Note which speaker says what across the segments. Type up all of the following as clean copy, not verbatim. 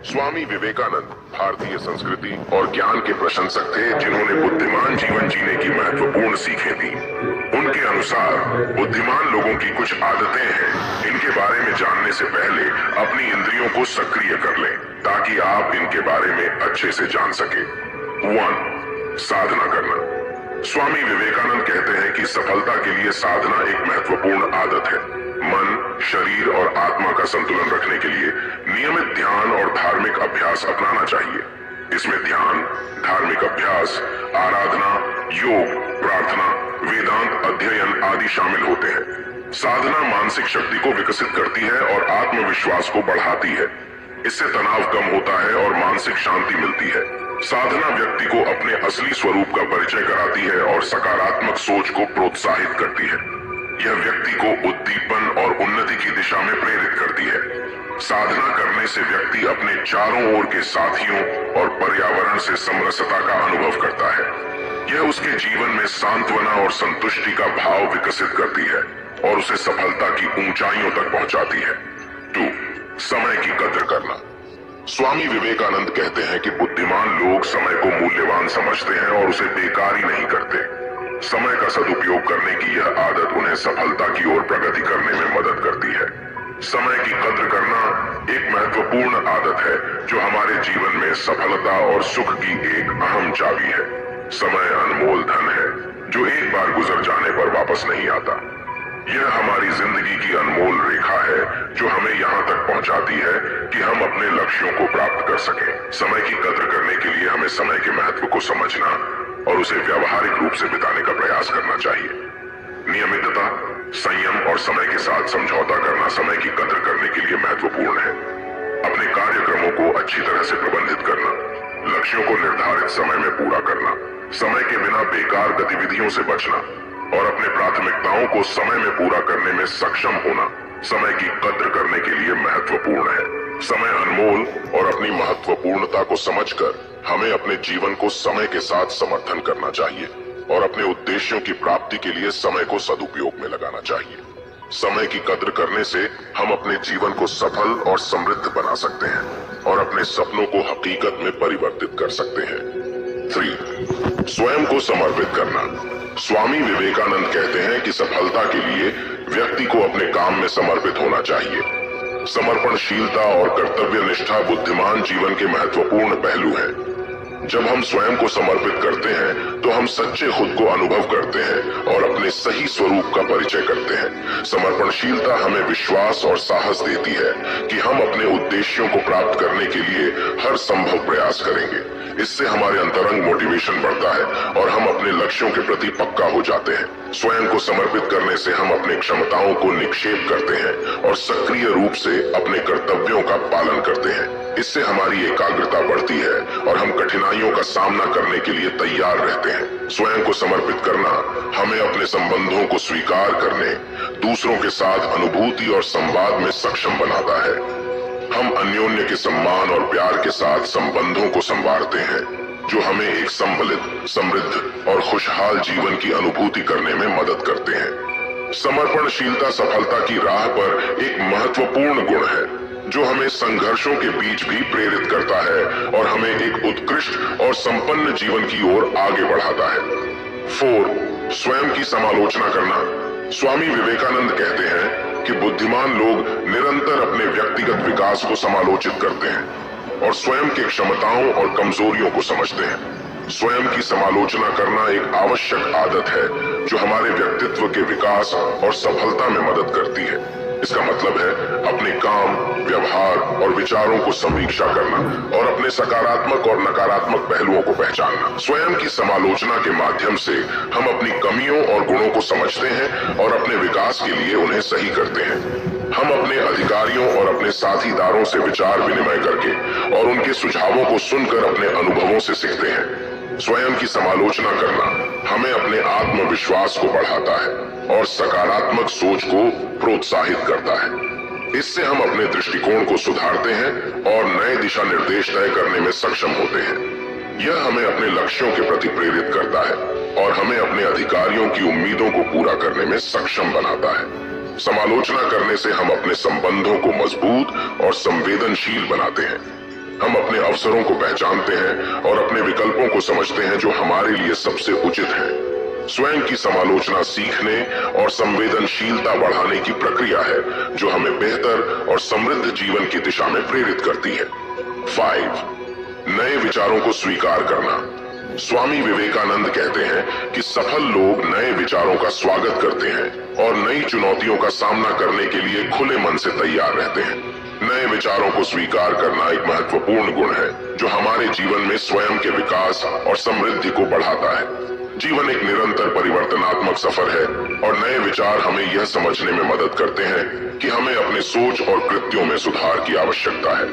Speaker 1: स्वामी विवेकानंद भारतीय संस्कृति और ज्ञान के प्रशंसक थे, जिन्होंने बुद्धिमान जीवन जीने की महत्वपूर्ण सीखें दी। उनके अनुसार बुद्धिमान लोगों की कुछ आदतें हैं, इनके बारे में जानने से पहले अपनी इंद्रियों को सक्रिय कर लें, ताकि आप इनके बारे में अच्छे से जान सके। 1. साधना करना। स्वामी विवेकानंद कहते हैं कि सफलता के लिए साधना एक महत्वपूर्ण आदत है। मन, शरीर और आत्मा का संतुलन रखने के लिए नियमित ध्यान और धार्मिक अभ्यास अपनाना चाहिए। इसमें ध्यान, धार्मिक अभ्यास, आराधना, योग, प्रार्थना, वेदांत अध्ययन आदि शामिल होते हैं। साधना मानसिक शक्ति को विकसित करती है और आत्मविश्वास को बढ़ाती है। इससे तनाव कम होता है और मानसिक शांति मिलती है। साधना व्यक्ति को अपने असली स्वरूप का परिचय कराती है और सकारात्मक सोच को प्रोत्साहित करती है। यह व्यक्ति को उद्दीपन और उन्नति की दिशा में प्रेरित करती है। साधना करने से व्यक्ति अपने चारों ओर के साथियों और पर्यावरण से समरसता का अनुभव करता है। यह उसके जीवन में सांत्वना और संतुष्टि का भाव विकसित करती है और उसे सफलता की ऊंचाइयों तक पहुंचाती है। 2. समय की कद्र करना। स्वामी विवेकानंद कहते हैं कि बुद्धिमान लोग समय को मूल्यवान समझते हैं और उसे बेकार ही नहीं करते। समय का सदुपयोग करने की यह आदत उन्हें सफलता की ओर प्रगति करने में मदद करती है। समय की कद्र करना एक महत्वपूर्ण आदत है, जो हमारे जीवन में सफलता और सुख की एक अहम चाबी है। समय अनमोल धन है, जो एक बार गुजर जाने पर वापस नहीं आता। यह हमारी जिंदगी की अनमोल रेखा है, जो हमें यहाँ तक पहुँचाती है कि हम अपने लक्ष्यों को प्राप्त कर सकें। समय की कद्र करने के लिए हमें समय के महत्व को समझना और उसे व्यावहारिक रूप से बिताने का प्रयास करना चाहिए। नियमितता, संयम और समय के साथ समझौता करना समय की कद्र करने के लिए महत्वपूर्ण है। अपने कार्यक्रमों को अच्छी तरह से प्रबंधित करना, लक्ष्यों को निर्धारित समय में पूरा करना, समय के बिना बेकार गतिविधियों से बचना और अपने प्राथमिकताओं को समय में पूरा करने में सक्षम होना समय की कद्र करने के लिए महत्वपूर्ण है। समय अनमोल और अपनी महत्वपूर्णता को समझकर हमें अपने जीवन को समय के साथ समर्थन करना चाहिए और अपने उद्देश्यों की प्राप्ति के लिए समय को सदुपयोग में लगाना चाहिए। समय की कद्र करने से हम अपने जीवन को सफल और समृद्ध बना सकते हैं और अपने सपनों को हकीकत में परिवर्तित कर सकते हैं। 3. स्वयं को समर्पित करना। स्वामी विवेकानंद कहते हैं कि सफलता के लिए व्यक्ति को अपने काम में समर्पित होना चाहिए। समर्पणशीलता और कर्तव्य निष्ठा बुद्धिमान जीवन के महत्वपूर्ण पहलू हैं। जब हम स्वयं को समर्पित करते हैं तो हम सच्चे खुद को अनुभव करते हैं और अपने सही स्वरूप का परिचय करते हैं। समर्पणशीलता हमें विश्वास और साहस देती है कि हम अपने उद्देश्यों को प्राप्त करने के लिए हर संभव प्रयास करेंगे। इससे हमारे अंतरंग मोटिवेशन बढ़ता है और हम अपने लक्ष्यों के प्रति पक्का हो जाते हैं। स्वयं को समर्पित करने से हम अपनी क्षमताओं को निक्षेप करते हैं और सक्रिय रूप से अपने कर्तव्यों का पालन करते हैं। इससे हमारी एकाग्रता बढ़ती है और हम कठिनाइयों का सामना करने के लिए तैयार रहते हैं। स्वयं को समर्पित करना हमें अपने संबंधों को स्वीकार करने, दूसरों के साथ अनुभूति और संवाद में सक्षम बनाता है। हम अन्योन्य के सम्मान और प्यार के साथ संबंधों को संवारते हैं, जो हमें एक सम्मिलित, समृद्ध और खुशहाल जीवन की अनुभूति करने में मदद करते हैं। समर्पणशीलता सफलता की राह पर एक महत्वपूर्ण गुण है, जो हमें संघर्षों के बीच भी प्रेरित करता है और हमें एक उत्कृष्ट और संपन्न जीवन की ओर आगे बढ़ाता है। 4. स्वयं की समालोचना करना। स्वामी विवेकानंद कहते हैं कि बुद्धिमान लोग निरंतर अपने व्यक्तिगत विकास को समालोचित करते हैं और स्वयं की क्षमताओं और कमजोरियों को समझते हैं। स्वयं की समालोचना करना एक आवश्यक आदत है, जो हमारे व्यक्तित्व के विकास और सफलता में मदद करती है। इसका मतलब है अपने काम, व्यवहार और विचारों को समीक्षा करना और अपने सकारात्मक और नकारात्मक पहलुओं को पहचानना। स्वयं की समालोचना के माध्यम से हम अपनी कमियों और गुणों को समझते हैं और अपने विकास के लिए उन्हें सही करते हैं। हम अपने अधिकारियों और अपने साथीदारों से विचार विनिमय करके और उनके सुझावों को सुनकर अपने अनुभवों से सीखते हैं। स्वयं की समालोचना करना हमें अपने आत्मविश्वास को बढ़ाता है और सकारात्मक सोच को प्रोत्साहित करता है। इससे हम अपने दृष्टिकोण को सुधारते हैं और नए दिशा निर्देश तय करने में सक्षम होते हैं। यह हमें अपने लक्ष्यों के प्रति प्रेरित करता है और हमें अपने अधिकारियों की उम्मीदों को पूरा करने में सक्षम बनाता है। समालोचना करने से हम अपने संबंधों को मजबूत और संवेदनशील बनाते हैं। हम अपने अवसरों को पहचानते हैं और अपने विकल्पों को समझते हैं जो हमारे लिए सबसे उचित है। स्वयं की समालोचना सीखने और संवेदनशीलता बढ़ाने की प्रक्रिया है जो हमें बेहतर और समृद्ध जीवन की दिशा में प्रेरित करती है। 5. नए विचारों को स्वीकार करना। स्वामी विवेकानंद कहते हैं कि सफल लोग नए विचारों का स्वागत करते हैं और नई चुनौतियों का सामना करने के लिए खुले मन से तैयार रहते हैं। नए विचारों को स्वीकार करना एक महत्वपूर्ण गुण है जो हमारे जीवन में स्वयं के विकास और समृद्धि को बढ़ाता है। जीवन एक निरंतर परिवर्तनात्मक सफर है और नए विचार हमें यह समझने में मदद करते हैं कि हमें अपने सोच और कृत्यों में सुधार की आवश्यकता है।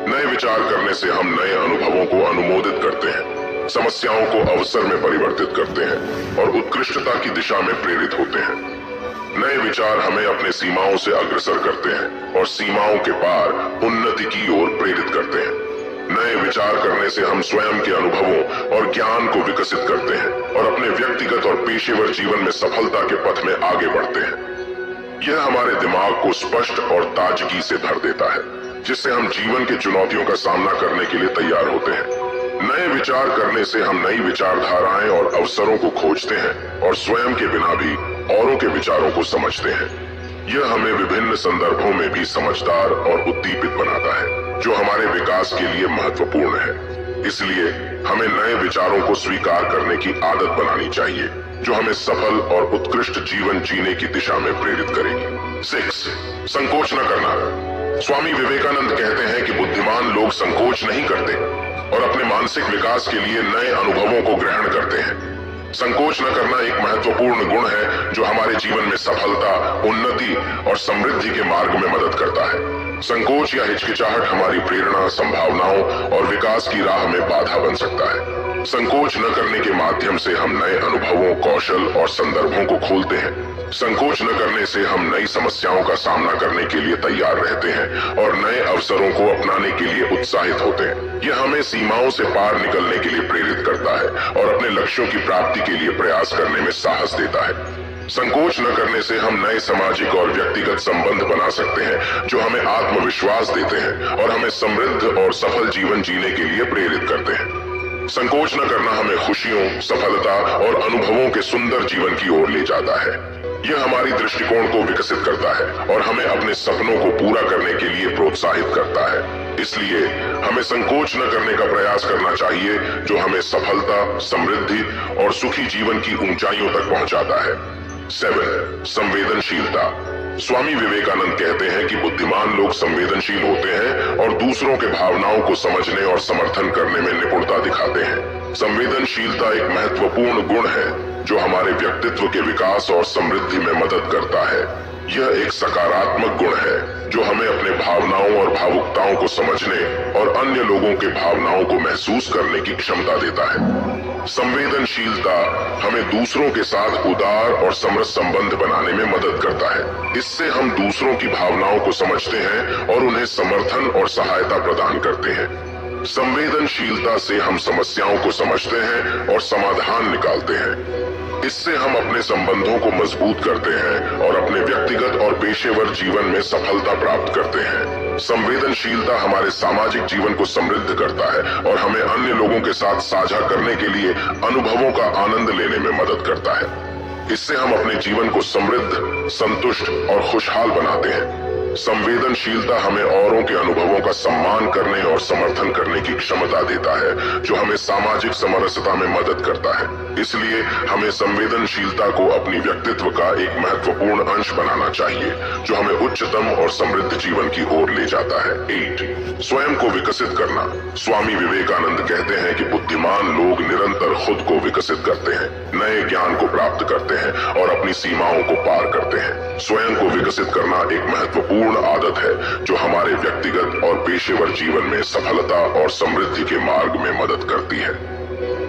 Speaker 1: नए विचार करने से हम नए अनुभवों को अनुमोदित करते हैं, समस्याओं को अवसर में परिवर्तित करते हैं और उत्कृष्टता की दिशा में प्रेरित होते हैं। नए विचार हमें अपने सीमाओं से अग्रसर करते हैं और सीमाओं के पार उन्नति की ओर प्रेरित करते हैं। नए विचार करने से हम स्वयं के अनुभवों और ज्ञान को विकसित करते हैं और अपने व्यक्तिगत और पेशेवर जीवन में सफलता के पथ में आगे बढ़ते हैं। यह हमारे दिमाग को स्पष्ट और ताजगी से भर देता है, जिससे हम जीवन की चुनौतियों का सामना करने के लिए तैयार होते हैं। नए विचार करने से हम नई विचारधाराएं और अवसरों को खोजते हैं और स्वयं के बिना भी औरों के विचारों को समझते हैं। यह हमें विभिन्न संदर्भों में भी समझदार और उद्दीपित बनाता है, जो हमारे विकास के लिए महत्वपूर्ण है। इसलिए हमें नए विचारों को स्वीकार करने की आदत बनानी चाहिए, जो हमें सफल और उत्कृष्ट जीवन जीने की दिशा में प्रेरित करेगी। 6. संकोच न करना। स्वामी विवेकानंद कहते हैं कि बुद्धिमान लोग संकोच नहीं करते और अपने मानसिक विकास के लिए नए अनुभवों को ग्रहण करते हैं। संकोच न करना एक महत्वपूर्ण गुण है जो हमारे जीवन में सफलता, उन्नति और समृद्धि के मार्ग में मदद करता है। संकोच या हिचकिचाहट हमारी प्रेरणा, संभावनाओं और विकास की राह में बाधा बन सकता है। संकोच न करने के माध्यम से हम नए अनुभवों, कौशल और संदर्भों को खोलते हैं। संकोच न करने से हम नई समस्याओं का सामना करने के लिए तैयार रहते हैं और नए अवसरों को अपनाने के लिए उत्साहित होते हैं। यह हमें सीमाओं से पार निकलने के लिए प्रेरित करता है और अपने लक्ष्यों की प्राप्ति के लिए प्रयास करने में साहस देता है। संकोच न करने से हम नए सामाजिक और व्यक्तिगत संबंध बना सकते हैं जो हमें आत्मविश्वास देते हैं और हमें समृद्ध और सफल जीवन जीने के लिए प्रेरित करते हैं। संकोच न करना हमें खुशियों, सफलता और अनुभवों के सुंदर जीवन की ओर ले जाता है। यह हमारी दृष्टिकोण को विकसित करता है और हमें अपने सपनों को पूरा करने के लिए प्रोत्साहित करता है। इसलिए हमें संकोच न करने का प्रयास करना चाहिए, जो हमें सफलता, समृद्धि और सुखी जीवन की ऊंचाइयों तक पहुंचाता है। 7. संवेदनशीलता। स्वामी विवेकानंद कहते हैं कि बुद्धिमान लोग संवेदनशील होते हैं और दूसरों के भावनाओं को समझने और समर्थन करने में निपुणता दिखाते हैं। संवेदनशीलता एक महत्वपूर्ण गुण है जो हमारे व्यक्तित्व के विकास और समृद्धि में मदद करता है। यह एक सकारात्मक गुण है जो हमें अपने भावनाओं और भावुकताओं को समझने और अन्य लोगों के भावनाओं को महसूस करने की क्षमता देता है। संवेदनशीलता हमें दूसरों के साथ उदार और समरस संबंध बनाने में मदद करता है। इससे हम दूसरों की भावनाओं को समझते हैं और उन्हें समर्थन और सहायता प्रदान करते हैं। संवेदनशीलता से हम समस्याओं को समझते हैं और समाधान निकालते हैं। इससे हम अपने संबंधों को मजबूत करते हैं और अपने व्यक्तिगत और पेशेवर जीवन में सफलता प्राप्त करते हैं। संवेदनशीलता हमारे सामाजिक जीवन को समृद्ध करता है और हमें अन्य लोगों के साथ साझा करने के लिए अनुभवों का आनंद लेने में मदद करता है। इससे हम अपने जीवन को समृद्ध, संतुष्ट और खुशहाल बनाते हैं। संवेदनशीलता हमें औरों के अनुभवों का सम्मान करने और समर्थन करने की क्षमता देता है, जो हमें सामाजिक समरसता में मदद करता है। इसलिए हमें संवेदनशीलता को अपनी व्यक्तित्व का एक महत्वपूर्ण अंश बनाना चाहिए, जो हमें उच्चतम और समृद्ध जीवन की ओर ले जाता है। 8. स्वयं को विकसित करना। स्वामी विवेकानंद कहते हैं कि बुद्धिमान लोग निरंतर खुद को विकसित करते हैं, नए ज्ञान को प्राप्त करते हैं और अपनी सीमाओं को पार करते हैं। स्वयं को विकसित करना एक महत्वपूर्ण आदत है जो हमारे व्यक्तिगत और पेशेवर जीवन में सफलता और समृद्धि के मार्ग में मदद करती है।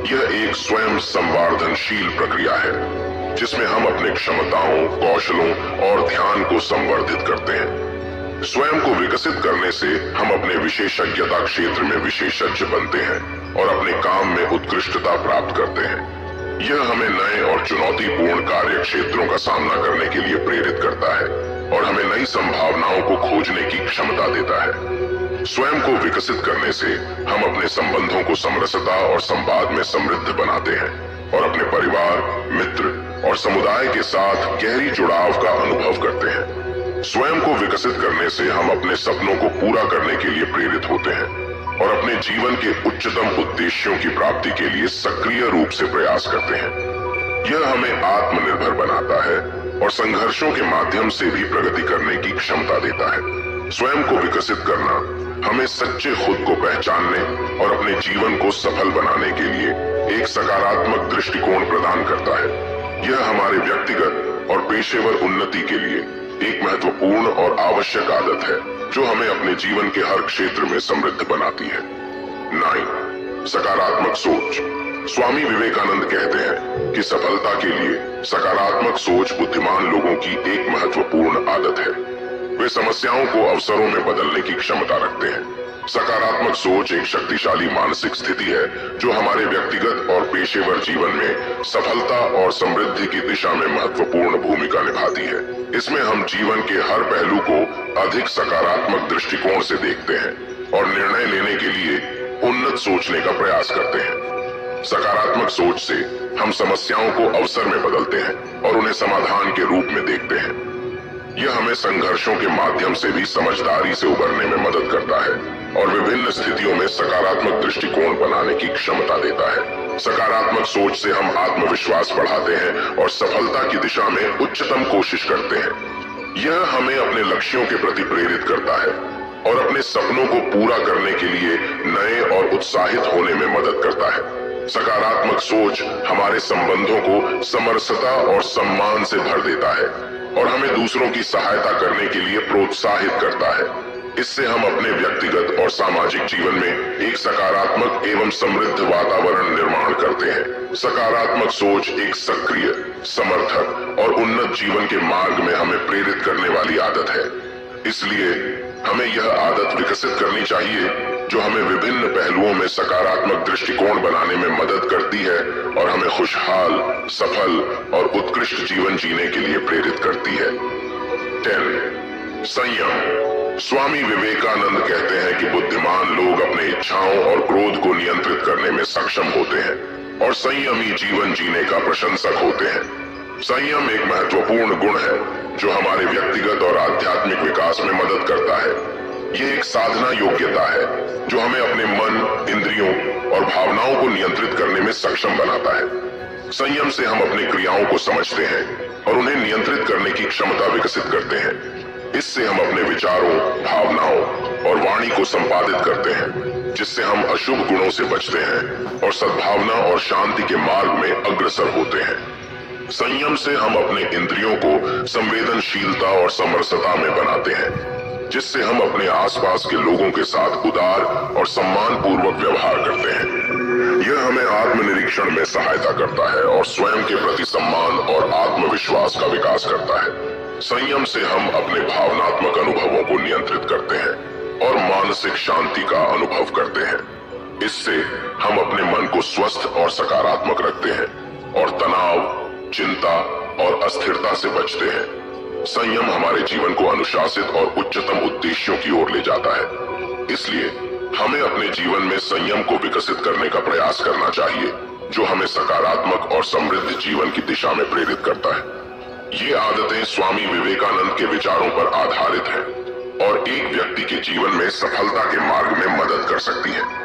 Speaker 1: यह एक स्वयं संवर्धनशील प्रक्रिया है जिसमें हम अपने क्षमताओं, कौशलों और ध्यान को संवर्धित करते हैं। स्वयं को विकसित करने से हम अपने विशेषज्ञता क्षेत्र में विशेषज्ञ बनते हैं और अपने काम में उत्कृष्टता प्राप्त करते हैं। यह हमें नए और चुनौतीपूर्ण कार्य क्षेत्रों का सामना करने के लिए प्रेरित करता है और हमें नई संभावनाओं को खोजने की क्षमता देता है। स्वयं को विकसित करने से हम अपने संबंधों को समरसता और संवाद में समृद्ध बनाते हैं और अपने परिवार, मित्र और समुदाय के साथ गहरी जुड़ाव का अनुभव करते हैं। स्वयं को विकसित करने से हम अपने सपनों को पूरा करने के लिए प्रेरित होते हैं और अपने जीवन के उच्चतम उद्देश्यों की प्राप्ति के लिए सक्रिय रूप से प्रयास करते हैं। यह हमें आत्मनिर्भर बनाता है और संघर्षों के माध्यम से भी प्रगति करने की क्षमता देता है। स्वयं को विकसित करना हमें सच्चे खुद को पहचानने और अपने जीवन को सफल बनाने के लिए एक सकारात्मक दृष्टिकोण प्रदान करता है। यह हमारे व्यक्तिगत और पेशेवर उन्नति के लिए एक महत्वपूर्ण और आवश्यक आदत है जो हमें अपने जीवन के हर क्षेत्र में समृद्ध बनाती है। 9. सकारात्मक सोच। स्वामी विवेकानंद कहते हैं कि सफलता के लिए सकारात्मक सोच बुद्धिमान लोगों की एक महत्वपूर्ण आदत है। वे समस्याओं को अवसरों में बदलने की क्षमता रखते हैं। सकारात्मक सोच एक शक्तिशाली मानसिक स्थिति है जो हमारे व्यक्तिगत और पेशेवर जीवन में सफलता और समृद्धि की दिशा में महत्वपूर्ण भूमिका निभाती है। इसमें हम जीवन के हर पहलू को अधिक सकारात्मक दृष्टिकोण से देखते हैं और निर्णय लेने के लिए उन्नत सोचने का प्रयास करते हैं। सकारात्मक सोच से हम समस्याओं को अवसर में बदलते हैं और उन्हें समाधान के रूप में देखते हैं। यह हमें संघर्षों के माध्यम से भी समझदारी से उबरने में मदद करता है और विभिन्न स्थितियों में सकारात्मक दृष्टिकोण बनाने की क्षमता देता है। सकारात्मक सोच से हम आत्मविश्वास बढ़ाते हैं और सफलता की दिशा में उच्चतम कोशिश करते हैं। यह हमें अपने लक्ष्यों के प्रति प्रेरित करता है और अपने सपनों को पूरा करने के लिए नए और उत्साहित होने में मदद करता है। सकारात्मक सोच हमारे संबंधों को समरसता और सम्मान से भर देता है और हमें दूसरों की सहायता करने के लिए प्रोत्साहित करता है। इससे हम अपने व्यक्तिगत और सामाजिक जीवन में एक सकारात्मक एवं समृद्ध वातावरण निर्माण करते हैं। सकारात्मक सोच एक सक्रिय, समर्थक और उन्नत जीवन के मार्ग में हमें प्रेरित करने वाली आदत है। इसलिए हमें यह आदत विकसित करनी चाहिए जो हमें विभिन्न पहलुओं में सकारात्मक दृष्टिकोण बनाने में मदद करती है और हमें खुशहाल, सफल और उत्कृष्ट जीवन जीने के लिए प्रेरित करती है। 10. संयम। स्वामी विवेकानंद कहते हैं कि बुद्धिमान लोग अपने इच्छाओं और क्रोध को नियंत्रित करने में सक्षम होते हैं और संयमी जीवन जीने का प्रशंसक होते हैं। संयम एक महत्वपूर्ण गुण है जो हमारे व्यक्तिगत और आध्यात्मिक विकास में मदद करता है। यह एक साधना योग्यता है जो हमें अपने मन, इंद्रियों और भावनाओं को नियंत्रित करने में सक्षम बनाता है। संयम से हम अपनी क्रियाओं को समझते हैं और उन्हें नियंत्रित करने की क्षमता विकसित करते हैं। इससे हम अपने विचारों, भावनाओं और वाणी को संपादित करते हैं, जिससे हम अशुभ गुणों से बचते हैं और सद्भावना और शांति के मार्ग में अग्रसर होते हैं। संयम से हम अपने इंद्रियों को संवेदनशीलता और समरसता में बनाते हैं, जिससे हम अपने आसपास के लोगों के साथ उदार और सम्मान पूर्वक व्यवहार करते हैं। यह हमें आत्मनिरीक्षण में सहायता करता है और स्वयं के प्रति सम्मान और आत्मविश्वास का विकास करता है। संयम से हम अपने भावनात्मक अनुभवों को नियंत्रित करते हैं और मानसिक शांति का अनुभव करते हैं। इससे हम अपने मन को स्वस्थ और सकारात्मक रखते हैं और तनाव, चिंता और अस्थिरता से बचते हैं। संयम हमारे जीवन को अनुशासित और उच्चतम उद्देश्यों की ओर ले जाता है। इसलिए हमें अपने जीवन में संयम को विकसित करने का प्रयास करना चाहिए, जो हमें सकारात्मक और समृद्ध जीवन की दिशा में प्रेरित करता है। ये आदतें स्वामी विवेकानंद के विचारों पर आधारित हैं और एक व्यक्ति के जीवन में सफलता के मार्ग में मदद कर सकती हैं।